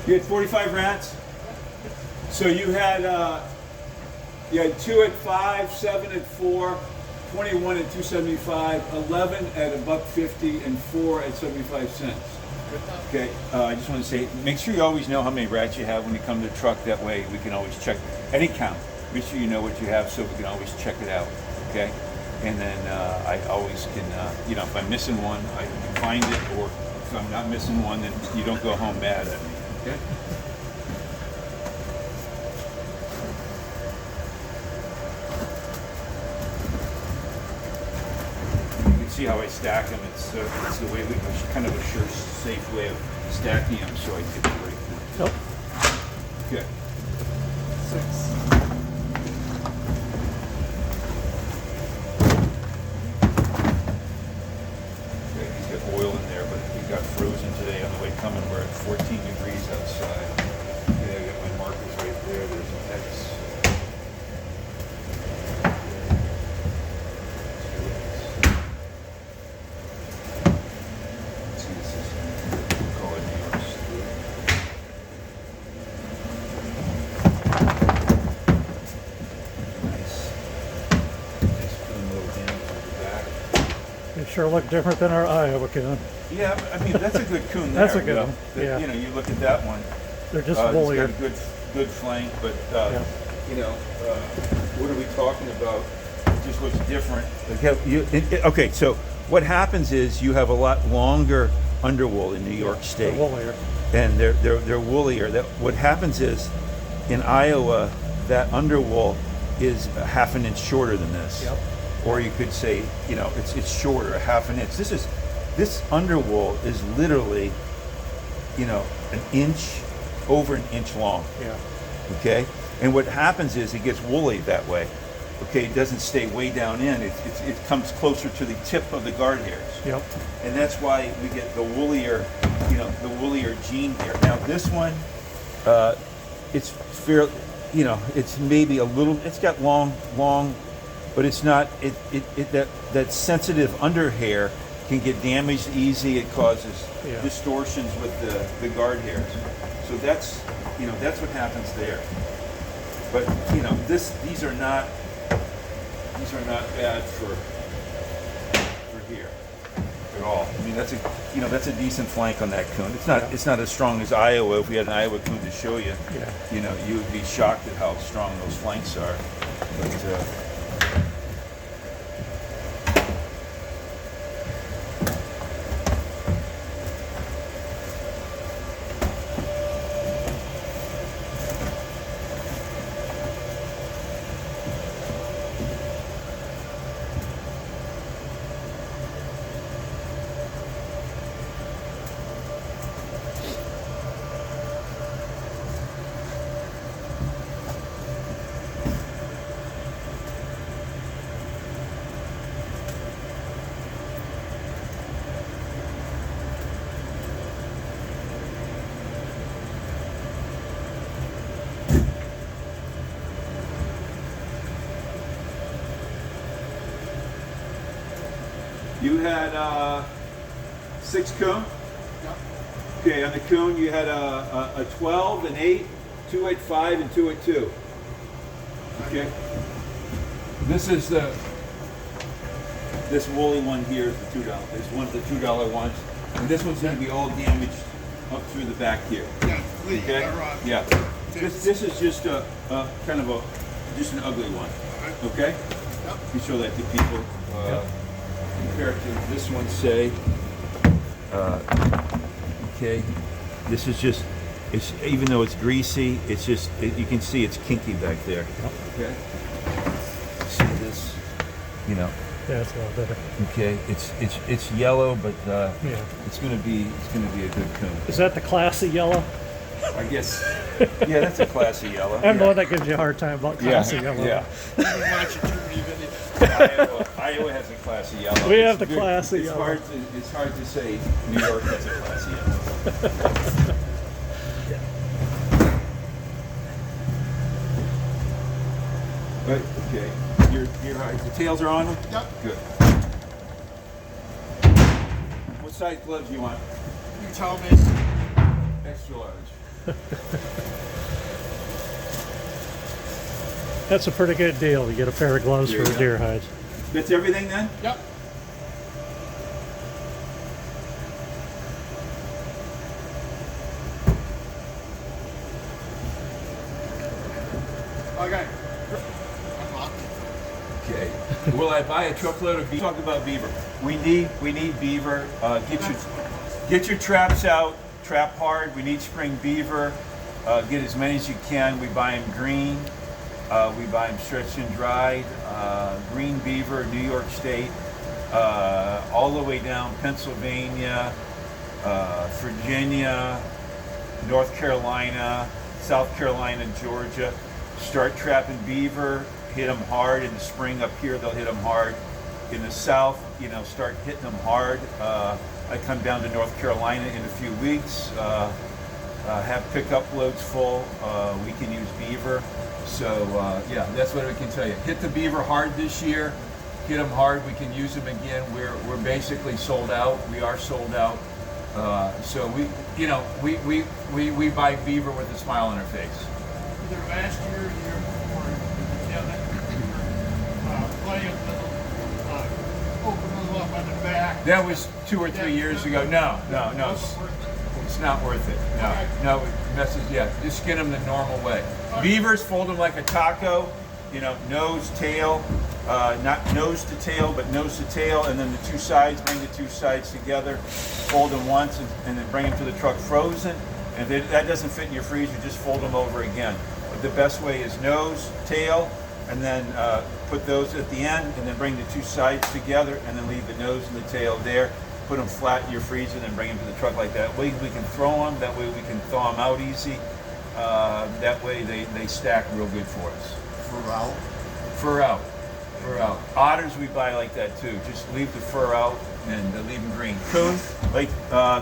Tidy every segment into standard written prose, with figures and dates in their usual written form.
You had 45 rats. So you had 2 at 5, 7 at 4, 21 at 275, 11 at $1.50, and 4 at 75 cents. Okay, I just want to say, make sure you always know how many rats you have when you come to the truck. That way we can always check any count. Make sure you know what you have so we can always check it out. Okay, and then I always can, if I'm missing one, I can find it, or if I'm not missing one, then you don't go home mad at me. Okay. See how I stack them. It's the way kind of a sure, safe way of stacking them, so I get the right one. Nope. Okay. 6. Okay, he's got oil in there, but it got frozen today on the way coming. We're at 14 degrees outside. Okay, I got my markers right there. There's an X. They sure look different than our Iowa coon. Yeah, I mean that's a good coon there. That's a good one. Yeah. You look at that one. They're just It's woollier. got a good flank, but Yeah. what are we talking about? It just looks different. Okay, so what happens is you have a lot longer underwool in New York They're State, woollier. and they're woollier. What happens is in Iowa that underwool is a half an inch shorter than this. Yep. Or you could say, it's shorter, a half an inch. This underwool is literally, an inch, over an inch long. Yeah. Okay? And what happens is it gets woolly that way. Okay, it doesn't stay way down in. It comes closer to the tip of the guard hairs. Yep. And that's why we get the woollier, the woollier gene here. Now this one, it's fair, it's maybe a little, it's got long, but it's not, that sensitive under hair can get damaged easy. It causes distortions with the guard hairs. So that's what happens there. But these are not bad for here at all. I mean that's a decent flank on that coon. It's not as strong as Iowa. If we had an Iowa coon to show you, you would be shocked at how strong those flanks are. But you had 6 coon? Yep. Okay, on the coon you had a 12, an 8, 2 at 5, and 2 at 2. Okay. This woolly one here is the $2. This one's the $2 ones, and this one's going to be all damaged up through the back here. Yeah, Lee, Okay. Yeah. This is just a kind of just an ugly one. Okay. Yep. You show that to people. Compared to this one, say. Okay. This is just. It's even though it's greasy, it's just you can see it's kinky back there. Okay. See this, Yeah, it's a lot better. Okay, it's yellow, but Yeah. it's gonna be a good coon. Is that the classy yellow? I guess. Yeah, that's a classy yellow. I'm the Yeah. one that gives you a hard time about classy yellow. Yeah. You're watching too many videos. Iowa has a classy yellow. We have It's the classy it's yellow. It's hard to say New York has a classy yellow. But okay, your eyes. The tails are on them. Yep. Good. What size gloves do you want? You tell me. Extra large. That's a pretty good deal to get a pair of gloves There for you a go. deer hide. That's everything then? Yep. Okay. Okay. Will I buy a truckload of beaver? Talk about beaver. We need beaver. Get your traps out. Trap hard. We need spring beaver. Get as many as you can. We buy them green. We buy them stretched and dried. Green beaver, New York State, all the way down Pennsylvania, Virginia, North Carolina, South Carolina, Georgia. Start trapping beaver. Hit them hard in the spring. Up here, they'll hit them hard. In the south, start hitting them hard. I come down to North Carolina in a few weeks. Have pickup loads full. We can use beaver. So yeah, that's what I can tell you. Hit the beaver hard this year. Hit them hard. We can use them again. We're basically sold out. We are sold out. So we buy beaver with a smile on our face. Either last year or the year before, that playing open them up on the back. That was 2 or 3 years ago. No. It's not worth it. No, it messes. Yeah, just skin them the normal way. Beavers, fold them like a taco. Nose, tail, not nose to tail, but nose to tail, and then the two sides. Bring the two sides together. Fold them once, and then bring them to the truck frozen. And if that doesn't fit in your freezer, just fold them over again. But the best way is nose, tail, and then put those at the end, and then bring the two sides together, and then leave the nose and the tail there. Put them flat in your freezer, and bring them to the truck like that. We can throw them. That way we can thaw them out easy. That way they stack real good for us. Fur out. Otters we buy like that too. Just leave the fur out and leave them green. Coon,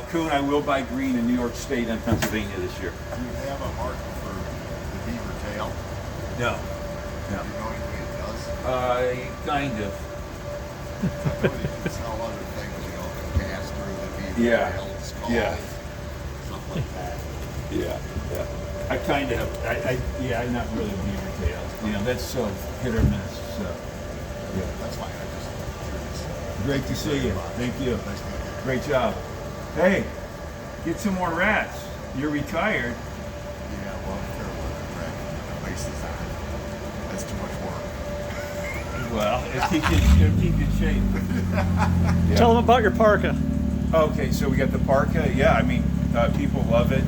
coon, I will buy green in New York State and Pennsylvania this year. Do you have a market for the beaver tail? No. Do you know anybody that does? Kind of. I know they can sell other things, that pass through the beaver Yeah. tail, skulls, Yeah. something like that. Yeah. I kind of have. I'm not really beaver tail. That's so hit or miss. So. Yeah. That's fine, I just curious. Great to see you. Thank you. Nice to meet you. Great job. Hey, get some more rats. You're retired. Yeah, well, I'm careful with the red laces on. That's too much work. Well, it'll keep you in shape. Yeah. Tell them about your parka. Okay, so we got the parka. Yeah, people love it.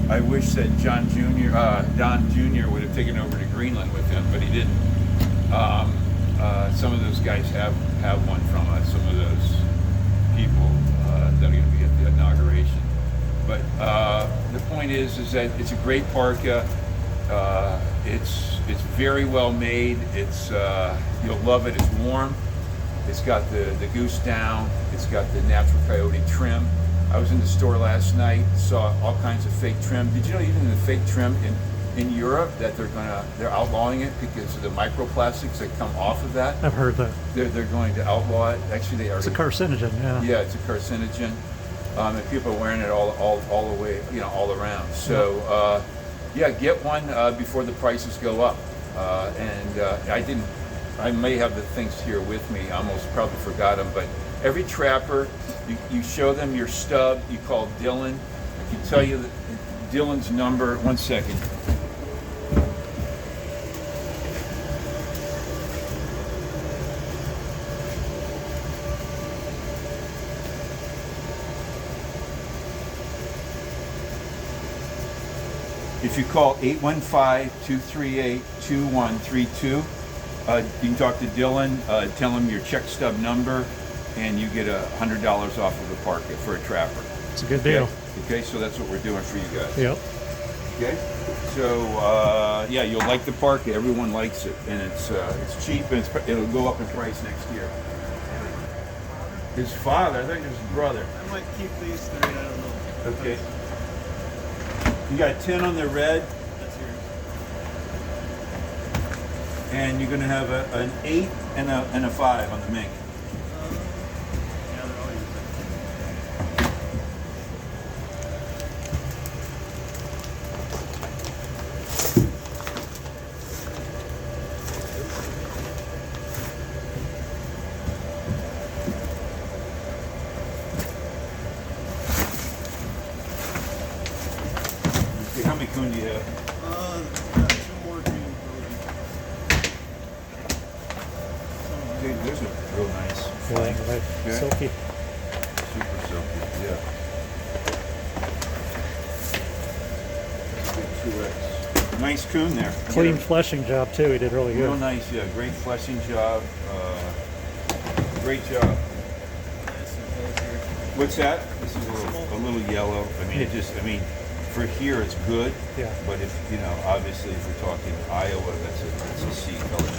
I wish that Don Jr. would have taken over to Greenland with him, but he didn't. Some of those guys have one from us. Some of those people that are going to be at the inauguration. But the point is that it's a great parka. It's very well made. You'll love it. It's warm. It's got the goose down. It's got the natural coyote trim. I was in the store last night, saw all kinds of fake trim. Did you know even the fake trim in Europe that they're outlawing it because of the microplastics that come off of that? I've heard that. They're going to outlaw it. Actually, they already. It's a carcinogen, yeah. Yeah, it's a carcinogen, and people are wearing it all the way, all around. So, get one before the prices go up. I may have the things here with me. I almost probably forgot them, but every trapper, you show them your stub. You call Dylan. I can tell you Dylan's number. 1 second. If you call 815-238-2132, you can talk to Dylan, tell him your check stub number, and you get $100 off of the parka for a trapper. It's a good deal. Okay, so that's what we're doing for you guys. Yep. Okay, so you'll like the parka. Everyone likes it, and it's cheap, and it'll go up in price next year. His father, I think it was his brother. I might keep these three, I don't know. Okay. You got 10 on the red, That's yours. and you're gonna have an 8 and a 5 on the mink. Yeah, they're all yours. coon do you have? Got 2 more genes building. Dude, there's a real nice Yeah, flank. right. Okay. Silky. Super silky, yeah. Good 2X. Nice coon there. Clean fleshing job too. He did really Real good. nice, yeah. Great fleshing job. Great job. What's that? This is a little yellow. I mean, for here it's good. Yeah. But if, obviously if we're talking Iowa, that's a C color.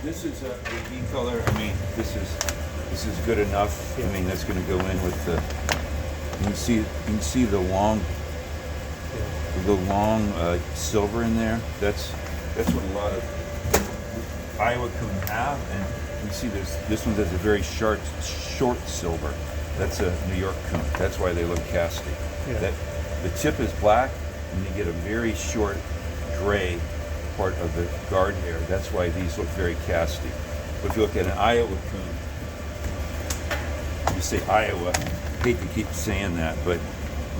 This is a B color. I mean, this is good enough. Yeah. I mean, that's going to go in with the. You can see the long silver in there. That's what a lot of Iowa coon have, and you see this one has a very short silver. That's a New York coon. That's why they look casty. Yeah. That the tip is black, and you get a very short gray part of the guard hair. That's why these look very casty. But if you look at an Iowa coon, you say Iowa. I hate to keep saying that, but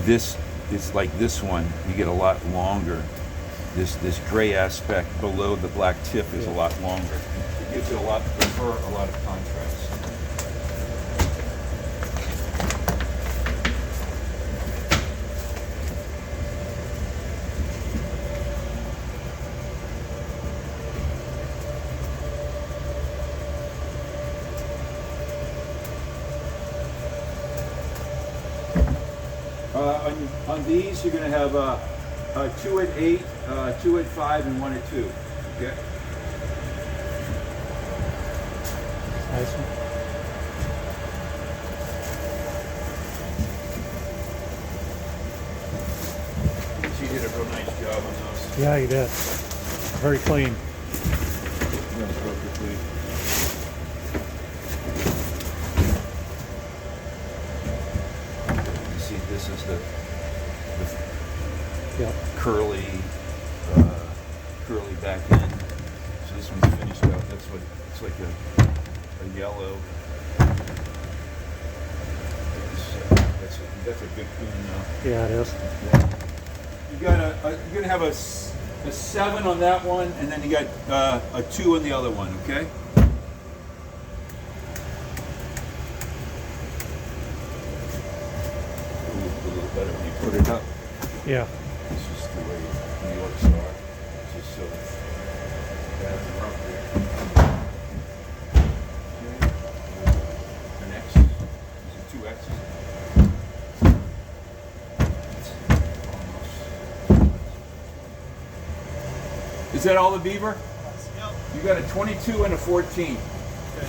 this is like this one. You get a lot longer. This gray aspect below the black tip is a lot longer. It gives it a lot of contrast. On these, you're going to have 2 at 8, 2 at 5, and 1 at 2. Okay. Nice one. She did a real nice job on those. Yeah, he did. Very clean. Runs perfectly. You see, this is the Yep. curly back end. So this one's finished out. That's what it's like a yellow. That's a good coon now. Yeah, it is. You're gonna have a 7 on that one, and then you got a 2 on the other one. Okay. A little better when you put it up. Yeah. It's just the way New York's are. It's just so bad and rough there. An X. Is it 2 X's? Is that all the beaver? Yep. You got a 22 and a 14. Okay.